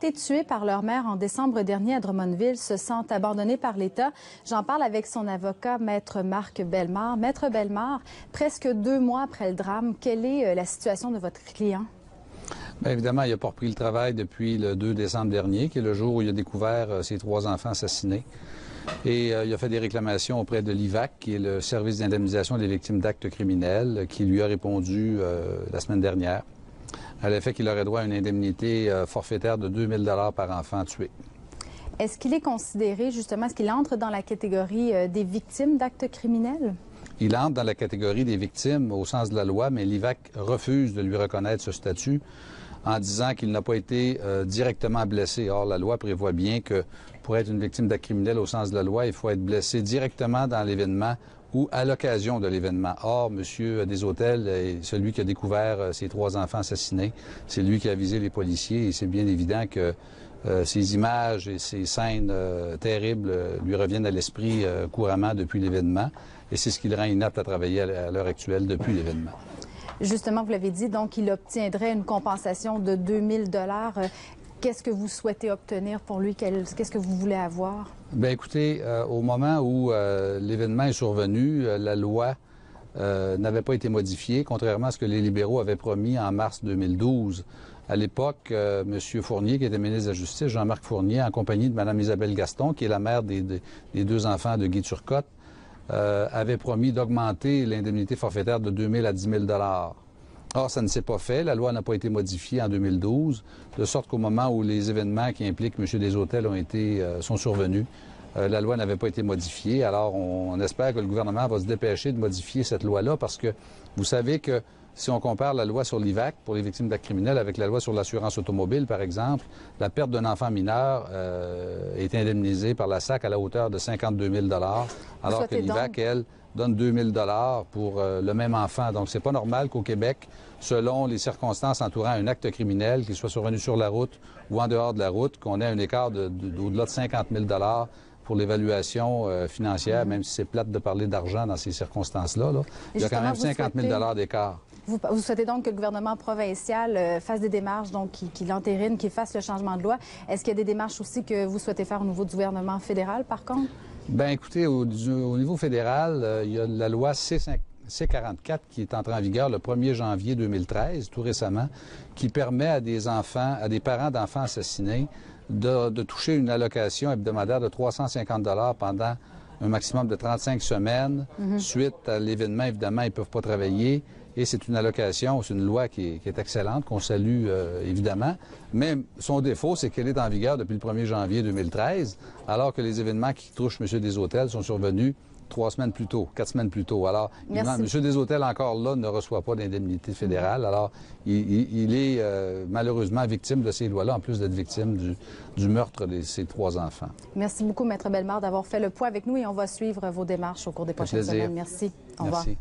été tués par leur mère en décembre dernier à Drummondville se sentent abandonnés par l'État. J'en parle avec son avocat, Maître Marc Bellemare. Maître Bellemare, presque 2 mois après le drame, quelle est la situation de votre client? Bien évidemment, il n'a pas repris le travail depuis le 2 décembre dernier, qui est le jour où il a découvert ses 3 enfants assassinés. Et il a fait des réclamations auprès de l'IVAC, qui est le service d'indemnisation des victimes d'actes criminels, qui lui a répondu la semaine dernière à l'effet qu'il aurait droit à une indemnité forfaitaire de 2 000 par enfant tué. Est-ce qu'il est considéré, justement, est-ce qu'il entre dans la catégorie des victimes d'actes criminels? Il entre dans la catégorie des victimes au sens de la loi, mais l'IVAC refuse de lui reconnaître ce statut en disant qu'il n'a pas été directement blessé. Or, la loi prévoit bien que pour être une victime d'acte criminel au sens de la loi, il faut être blessé directement dans l'événement ou à l'occasion de l'événement. Or, M. Desautels est celui qui a découvert ses 3 enfants assassinés. C'est lui qui a avisé les policiers et c'est bien évident que ces images et ces scènes terribles lui reviennent à l'esprit couramment depuis l'événement. Et c'est ce qui le rend inapte à travailler à l'heure actuelle depuis l'événement. Justement, vous l'avez dit, donc il obtiendrait une compensation de 2 000 $. Qu'est-ce que vous souhaitez obtenir pour lui? Qu'est-ce que vous voulez avoir? Bien, écoutez, au moment où l'événement est survenu, la loi n'avait pas été modifiée, contrairement à ce que les libéraux avaient promis en mars 2012. À l'époque, M. Fournier, qui était ministre de la Justice, Jean-Marc Fournier, en compagnie de Mme Isabelle Gaston, qui est la mère des 2 enfants de Guy Turcotte, avait promis d'augmenter l'indemnité forfaitaire de 2 000 à 10 000 $. Or, ça ne s'est pas fait. La loi n'a pas été modifiée en 2012, de sorte qu'au moment où les événements qui impliquent M. Desautels sont survenus, la loi n'avait pas été modifiée. Alors, on espère que le gouvernement va se dépêcher de modifier cette loi-là parce que vous savez que si on compare la loi sur l'IVAC pour les victimes d'actes criminels avec la loi sur l'assurance automobile, par exemple, la perte d'un enfant mineur est indemnisée par la SAC à la hauteur de 52 000 $, alors que l'IVAC, elle, donne 2 000 $ pour le même enfant. Donc, c'est pas normal qu'au Québec, selon les circonstances entourant un acte criminel, qu'il soit survenu sur la route ou en dehors de la route, qu'on ait un écart d'au-delà de 50 000 $ pour l'évaluation financière, même si c'est plate de parler d'argent dans ces circonstances-là. Il y a quand même 50 000 $ d'écart. Vous souhaitez donc que le gouvernement provincial fasse des démarches, donc qui l'entérinent, qui fasse le changement de loi. Est-ce qu'il y a des démarches aussi que vous souhaitez faire au niveau du gouvernement fédéral, par contre? Bien, écoutez, au niveau fédéral, il y a la loi C-44 qui est entrée en vigueur le 1er janvier 2013, tout récemment, qui permet à des parents d'enfants assassinés de toucher une allocation hebdomadaire de 350 $ pendant un maximum de 35 semaines. Suite à l'événement, évidemment, ils ne peuvent pas travailler. Et c'est une allocation, c'est une loi qui est excellente, qu'on salue évidemment. Mais son défaut, c'est qu'elle est en vigueur depuis le 1er janvier 2013, alors que les événements qui touchent M. Desautels sont survenus 3 semaines plus tôt, 4 semaines plus tôt. Alors, M. Desautels, encore là, ne reçoit pas d'indemnité fédérale. Alors, il est malheureusement victime de ces lois-là, en plus d'être victime du meurtre de ses 3 enfants. Merci beaucoup, Maître Bellemare, d'avoir fait le point avec nous et on va suivre vos démarches au cours des prochaines semaines. Merci. Au revoir. Merci.